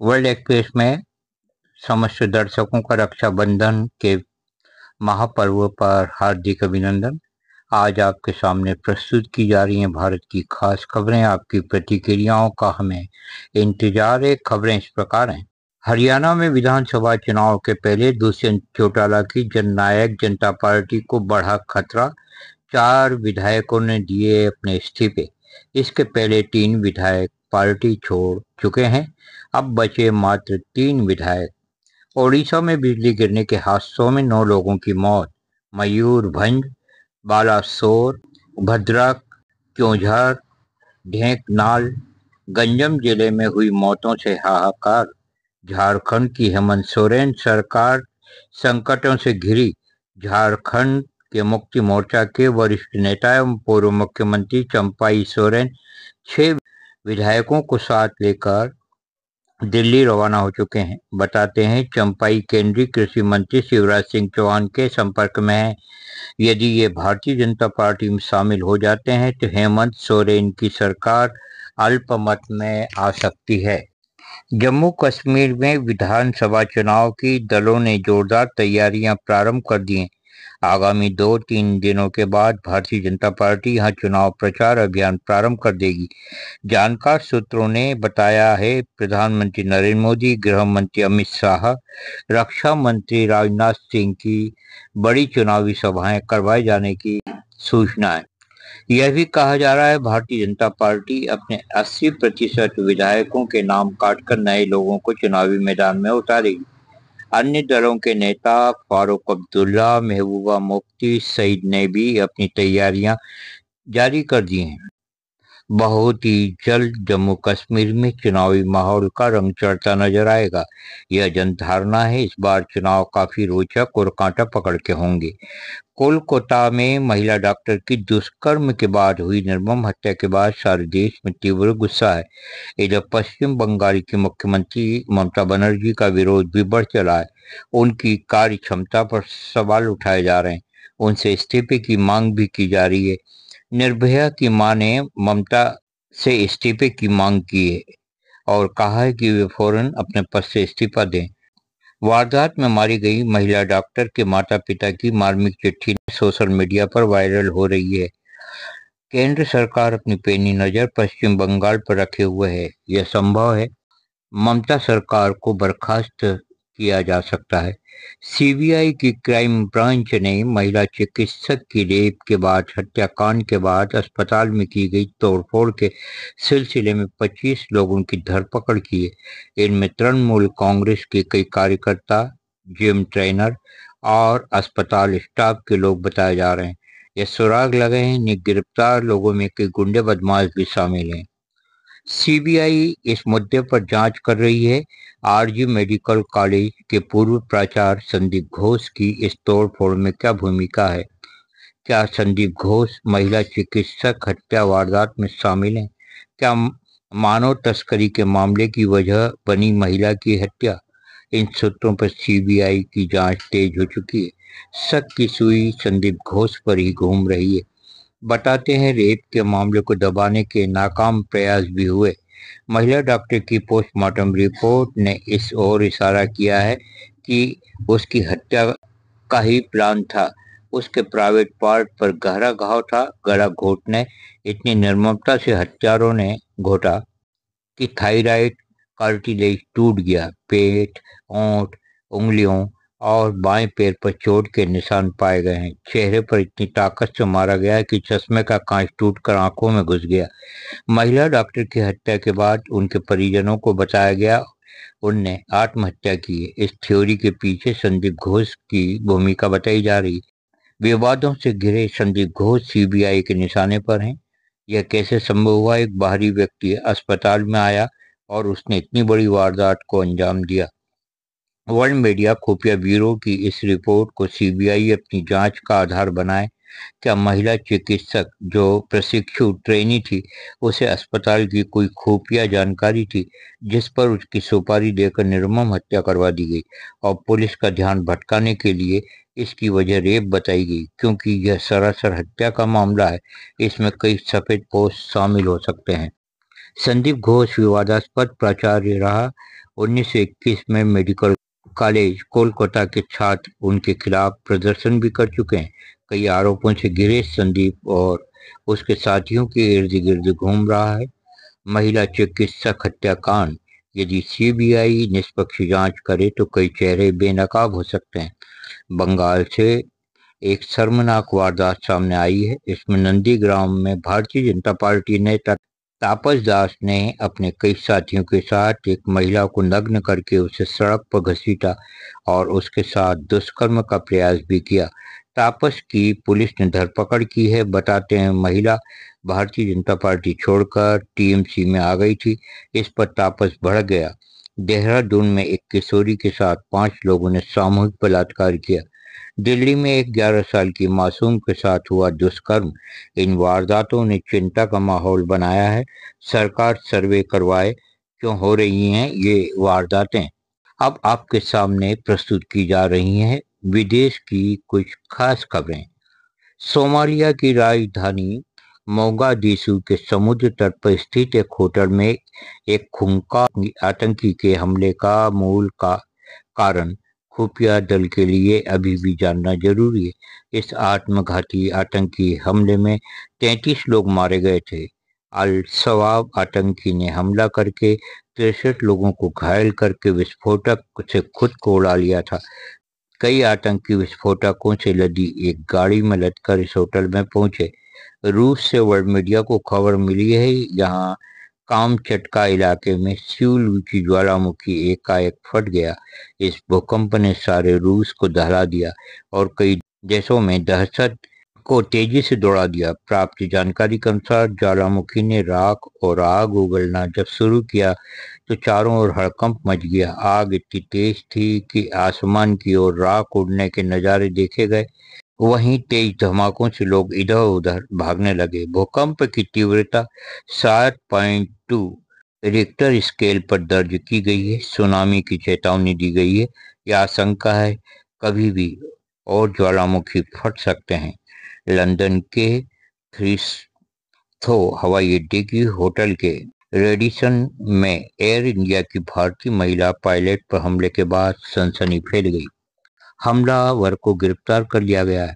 World express में समस्त दर्शकों का रक्षाबंधन के महापर्व पर हार्दिक अभिनंदन। आज आपके सामने प्रस्तुत की जा रही हैं भारत की खास खबरें। आपकी प्रतिक्रियाओं का हमें इंतजार है। खबरें इस प्रकार हैं। हरियाणा में विधानसभा चुनाव के पहले दुष्यंत चौटाला की जननायक जनता पार्टी को बढ़ा खतरा। 4 विधायकों ने दिए अपने इस्तीफे। इसके पहले 3 विधायक पार्टी छोड़ चुके हैं। अब बचे मात्र 3 विधायक। ओडिशा में बिजली गिरने के हादसों में 9 लोगों की मौत। मयूरभंज, बालासोर, भद्रक, क्योंझार, ढेंकनाल, गंजम जिले में हुई मौतों से हाहाकार। झारखंड की हेमंत सोरेन सरकार संकटों से घिरी। झारखंड के मुक्ति मोर्चा के वरिष्ठ नेता एवं पूर्व मुख्यमंत्री चंपाई सोरेन 6 विधायकों को साथ लेकर दिल्ली रवाना हो चुके हैं। बताते हैं चंपाई केंद्रीय कृषि मंत्री शिवराज सिंह चौहान के संपर्क में है। यदि ये भारतीय जनता पार्टी में शामिल हो जाते हैं तो हेमंत सोरेन की सरकार अल्पमत में आ सकती है। जम्मू कश्मीर में विधानसभा चुनाव की दलों ने जोरदार तैयारियां प्रारंभ कर दी हैं। आगामी 2-3 दिनों के बाद भारतीय जनता पार्टी यहां चुनाव प्रचार अभियान प्रारंभ कर देगी। जानकार सूत्रों ने बताया है प्रधानमंत्री नरेंद्र मोदी, गृह मंत्री अमित शाह, रक्षा मंत्री राजनाथ सिंह की बड़ी चुनावी सभाएं करवाए जाने की सूचना है। यह भी कहा जा रहा है भारतीय जनता पार्टी अपने 80% विधायकों के नाम काटकर नए लोगों को चुनावी मैदान में उतारेगी। अन्य दलों के नेता फारूक अब्दुल्ला, महबूबा मुफ्ती सईद ने भी अपनी तैयारियां जारी कर दी हैं। बहुत ही जल्द जम्मू कश्मीर में चुनावी माहौल का रंग चढ़ता नजर आएगा। यह जनधारणा है इस बार चुनाव काफी रोचक और कांटा पकड़ के होंगे। कोलकाता में महिला डॉक्टर की दुष्कर्म के बाद हुई निर्मम हत्या के बाद सारे देश में तीव्र गुस्सा है। इधर पश्चिम बंगाल की मुख्यमंत्री ममता बनर्जी का विरोध भी बढ़ चला है। उनकी कार्य क्षमता पर सवाल उठाए जा रहे हैं। उनसे इस्तीफे की मांग भी की जा रही है। निर्भया की मां ने ममता से इस्तीफे की मांग की है और कहा है कि वे फौरन अपने पद से इस्तीफा दें। वारदात में मारी गई महिला डॉक्टर के माता पिता की मार्मिक चिट्ठी सोशल मीडिया पर वायरल हो रही है। केंद्र सरकार अपनी पैनी नजर पश्चिम बंगाल पर रखे हुए है। यह संभव है ममता सरकार को बर्खास्त किया जा सकता है। सीबीआई की क्राइम ब्रांच ने महिला चिकित्सक की रेप के बाद हत्याकांड के बाद अस्पताल में की गई तोड़फोड़ के सिलसिले में 25 लोगों की धरपकड़ की है। इनमें तृणमूल कांग्रेस के कई कार्यकर्ता, जिम ट्रेनर और अस्पताल स्टाफ के लोग बताए जा रहे हैं। ये सुराग लगे हैं। इन गिरफ्तार लोगों में कई गुंडे बदमाश भी शामिल हैं। सीबीआई इस मुद्दे पर जांच कर रही है। आरजी मेडिकल कॉलेज के पूर्व प्राचार्य संदीप घोष की इस तोड़फोड़ में क्या भूमिका है? क्या संदीप घोष महिला चिकित्सक हत्या वारदात में शामिल हैं? क्या मानव तस्करी के मामले की वजह बनी महिला की हत्या? इन सूत्रों पर सीबीआई की जांच तेज हो चुकी है। शक की सुई संदीप घोष पर ही घूम रही है। बताते हैं रेप के मामले को दबाने के नाकाम प्रयास भी हुए। महिला डॉक्टर की पोस्टमार्टम रिपोर्ट ने इस ओर इशारा किया है कि उसकी हत्या का ही प्लान था। उसके प्राइवेट पार्ट पर गहरा घाव था। गला घोटने इतनी निर्ममता से हत्यारों ने घोटा कि थायराइड कार्टिलेज टूट गया। पेट, होंठ, उंगलियों और बाएं पैर पर चोट के निशान पाए गए हैं। चेहरे पर इतनी ताकत से मारा गया कि चश्मे का कांच टूटकर आंखों में घुस गया। महिला डॉक्टर की हत्या के बाद उनके परिजनों को बताया गया उनने आत्महत्या की है। इस थ्योरी के पीछे संदीप घोष की भूमिका बताई जा रही। विवादों से घिरे संदीप घोष सीबीआई के निशाने पर हैं। यह कैसे संभव हुआ? एक बाहरी व्यक्ति अस्पताल में आया और उसने इतनी बड़ी वारदात को अंजाम दिया। वर्ल्ड मीडिया खुफिया ब्यूरो की इस रिपोर्ट को सीबीआई अपनी जांच का आधार बनाए। क्या महिला चिकित्सक जो प्रशिक्षु ट्रेनी थी, उसे अस्पताल की कोई खुफिया जानकारी थी जिस पर उसकी सुपारी देकर निर्मम हत्या करवा दी गई और पुलिस का ध्यान भटकाने के लिए इसकी वजह रेप बताई गई? क्योंकि यह सरासर हत्या का मामला है, इसमें कई सफेद पोस्ट शामिल हो सकते हैं। संदीप घोष विवादास्पद प्राचार्य रहा। 1921 में मेडिकल कॉलेज कोलकाता के छात्र उनके खिलाफ प्रदर्शन भी कर चुके हैं। कई आरोपों से घिरे संदीप और उसके साथियों के इर्द गिर्द घूम रहा है। महिला चिकित्सक हत्याकांड, यदि सीबीआई निष्पक्ष जांच करे तो कई चेहरे बेनकाब हो सकते हैं। बंगाल से एक शर्मनाक वारदात सामने आई है। इसमें नंदीग्राम में भारतीय जनता पार्टी नेता तापस दास ने अपने कई साथियों के साथ एक महिला को नग्न करके उसे सड़क पर घसीटा और उसके साथ दुष्कर्म का प्रयास भी किया। तापस की पुलिस ने धरपकड़ की है। बताते हैं महिला भारतीय जनता पार्टी छोड़कर टीएमसी में आ गई थी। इस पर तापस भड़क गया। देहरादून में एक किशोरी के साथ 5 लोगों ने सामूहिक बलात्कार किया। दिल्ली में एक 11 साल की मासूम के साथ हुआ दुष्कर्म। इन वारदातों ने चिंता का माहौल बनाया है। सरकार सर्वे करवाए क्यों हो रही हैं ये वारदातें। अब आपके सामने प्रस्तुत की जा रही हैं विदेश की कुछ खास खबरें। सोमालिया की राजधानी मोगादिशु के समुद्र तट पर स्थित एक होटल में एक खूंखार आतंकी के हमले का मूल कारण खुफिया दल के लिए अभी भी जानना जरूरी है। इस आत्मघाती आतंकी हमले में 33 लोग मारे गए थे। अल शबाब आतंकी ने हमला करके 63 लोगों को घायल करके विस्फोटक से खुद को उड़ा लिया था। कई आतंकी विस्फोटकों से लदी एक गाड़ी में लदकर इस होटल में पहुंचे। रूस से वर्ल्ड मीडिया को खबर मिली है यहाँ कामचटका इलाके में सिउल की ज्वालामुखी एकाएक फट गया। इस भूकंप ने सारे रूस को दहला दिया और कई देशों में दहशत को तेजी से दौड़ा दिया। प्राप्त जानकारी के अनुसार ज्वालामुखी ने राख और आग उगलना जब शुरू किया तो चारों ओर हड़कंप मच गया। आग इतनी तेज थी कि आसमान की ओर राख उड़ने के नजारे देखे गए। वहीं तेज धमाकों से लोग इधर उधर भागने लगे। भूकंप की तीव्रता 7.2 रिक्टर स्केल पर दर्ज की गई है। सुनामी की चेतावनी दी गई है। यह आशंका है कभी भी और ज्वालामुखी फट सकते हैं। लंदन के थ्रीथ्रो हवाई अड्डे की होटल के रेडिसन में एयर इंडिया की भारतीय महिला पायलट पर हमले के बाद सनसनी फैल गई। हमलावर को गिरफ्तार कर लिया गया है।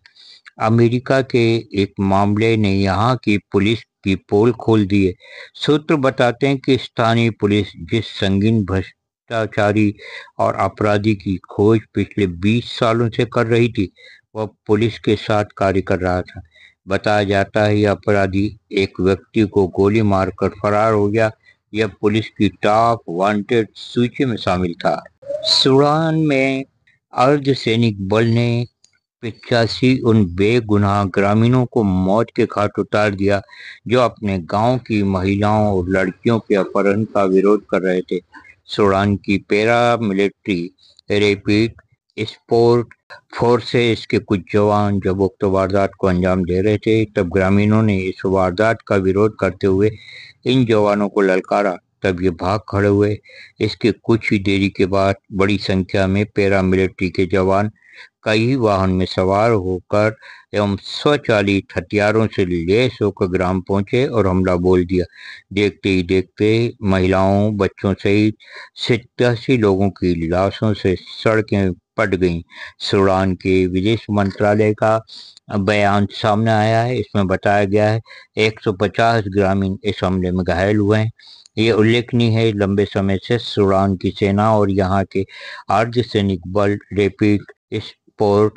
अमेरिका के एक मामले ने यहाँ की पुलिस की पोल खोल दी है। सूत्र बताते हैं कि स्थानीय पुलिस जिस संगीन भ्रष्टाचारी और अपराधी की खोज पिछले 20 सालों से कर रही थी वह पुलिस के साथ कार्य कर रहा था। बताया जाता है यह अपराधी एक व्यक्ति को गोली मारकर फरार हो गया। यह पुलिस की टॉप वांटेड सूची में शामिल था। सूडान में अर्धसैनिक बल ने 85 उन बेगुनाह ग्रामीणों को मौत के घाट उतार दिया जो अपने गांव की महिलाओं और लड़कियों के अपहरण का विरोध कर रहे थे। सूडान की para military rapid support forces के कुछ जवान जब उक्त वारदात को अंजाम दे रहे थे तब ग्रामीणों ने इस वारदात का विरोध करते हुए इन जवानों को ललकारा। तब ये भाग खड़े हुए। इसके कुछ ही देरी के बाद बड़ी संख्या में पैरा मिलिट्री के जवान कई वाहन में सवार होकर एवं स्वचालित हथियारों से लैस होकर ग्राम पहुंचे और हमला बोल दिया। देखते ही देखते महिलाओं बच्चों सहित 87 लोगों की लाशों से सड़कें पट गईं। सूडान के विदेश मंत्रालय का बयान सामने आया है। इसमें बताया गया है 150 ग्रामीण इस हमले में घायल हुए हैं। ये उल्लेखनीय है लंबे समय से सूडान की सेना और यहाँ के अर्धसैनिक बल रैपिड सपोर्ट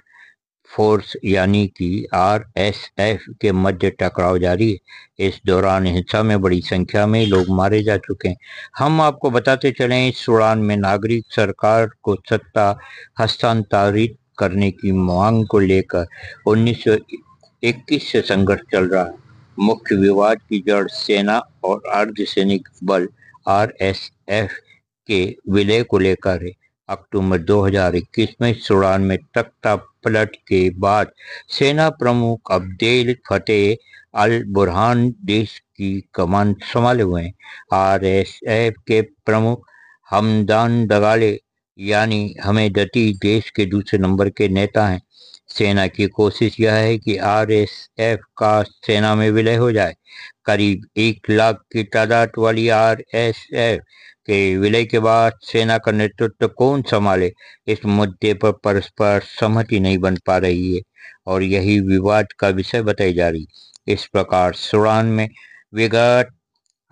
फोर्स यानी कि आरएसएफ के मध्य टकराव जारी है। इस दौरान हिंसा में बड़ी संख्या में लोग मारे जा चुके हैं। हम आपको बताते चलें सूडान में नागरिक सरकार को सत्ता हस्तांतरित करने की मांग को लेकर 1921 से संघर्ष चल रहा है। मुख्य विवाद की जड़ सेना और अर्धसैनिक बल आरएसएफ के विलय को लेकर है। अक्टूबर 2021 में सूडान में तख्ता पलट के बाद सेना प्रमुख अब्देल फतेह अल बुरहान देश की कमान संभाले हुए हैं। आरएसएफ के प्रमुख हमदान दगाले यानी हमेदती देश के दूसरे नंबर के नेता हैं। सेना की कोशिश यह है कि आरएसएफ का सेना में विलय हो जाए। करीब 1 लाख की तादाद वाली आरएसएफ के विलय के बाद सेना का नेतृत्व कौन संभाले, इस मुद्दे पर परस्पर सहमति नहीं बन पा रही है और यही विवाद का विषय बताई जा रही। इस प्रकार सूडान में विगत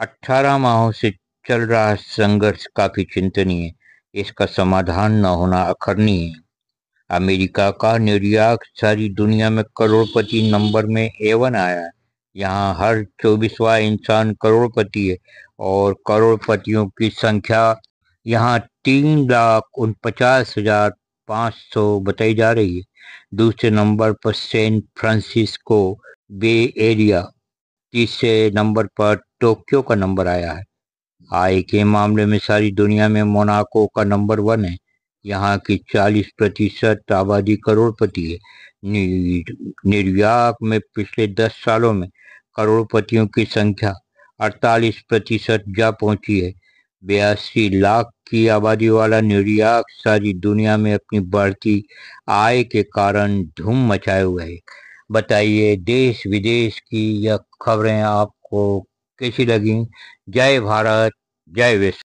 18 माहों से चल रहा संघर्ष काफी चिंतनीय है। इसका समाधान न होना अखरनीय है। अमेरिका का निर्यात सारी दुनिया में करोड़पति नंबर में A1 आया है। यहाँ हर 24वां इंसान करोड़पति है और करोड़पतियों की संख्या यहाँ 3,49,500 बताई जा रही है। दूसरे नंबर पर सैन फ्रांसिस्को बे एरिया, तीसरे नंबर पर टोक्यो का नंबर आया है। आय के मामले में सारी दुनिया में मोनाको का नंबर 1 है। यहाँ की 40% आबादी करोड़पति है। निर्यात में पिछले 10 सालों में करोड़पतियों की संख्या 48% जा पहुंची है। 82 लाख की आबादी वाला निर्यात सारी दुनिया में अपनी बढ़ती आय के कारण धूम मचाए हुए है। बताइए देश विदेश की यह खबरें आपको कैसी लगी? जय भारत, जय विश्व।